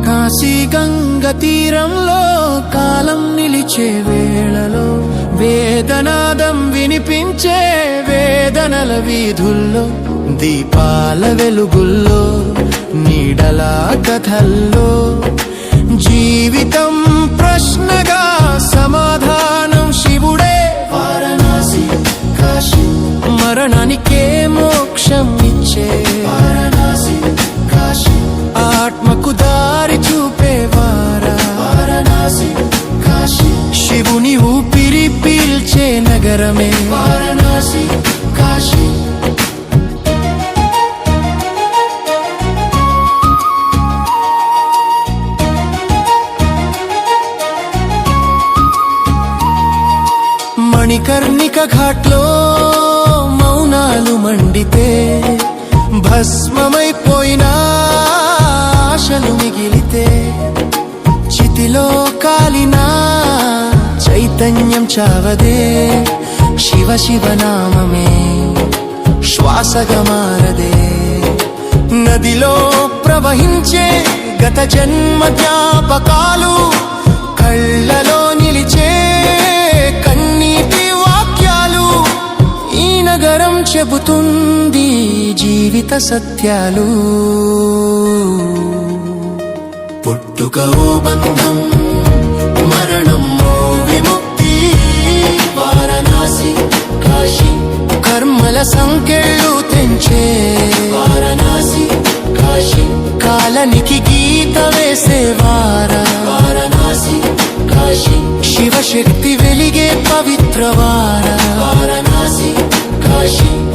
కాశీ గంగ తీరంలో కాలం నిలిచే వేళలో వేదనాదం వినిపించే వేదనల వీధుల్లో దీపాల వెలుగుల్లో నీడల కథల్లో జీవితం ప్రశ్నగా సమాధానం శివుడే. వారణాసి కాశీ మరణానికే మోక్షం ఇచ్చే వారణాసి కాశీ ఆత్మకు దారి చూపేవారా వారణాసి కాశీ శివుని ఊపిరి పీల్చే నగరమే వారణాసి కాశీ. మణికర్ణిక ఘాట్లో మౌనాలు మండితే భస్మమైపోయిన ఆశలు మిగిలితే చితిలో కాలిన చైతన్యం చావదే శివ శివ నామమే శ్వాసగా మారదే. నదిలో ప్రవహించే గత జన్మ జ్ఞాపకాలు కళ్ళలో నిలిచే కన్నీటి వాక్యాలు ఈ నగరం చెబుతుంది జీవిత సత్యాలు. పుట్టుక ఓ బంధం మరణం ఓ విముక్తి వారణాసి కాశీ కర్మల సంకెళ్ళు తెంచే వారణాసి కాశీ కాలనికి గీత వేసేవారా వారణాసి కాశీ శివశక్తి వెలిగే పవిత్రవారా వారణాసి కాశీ.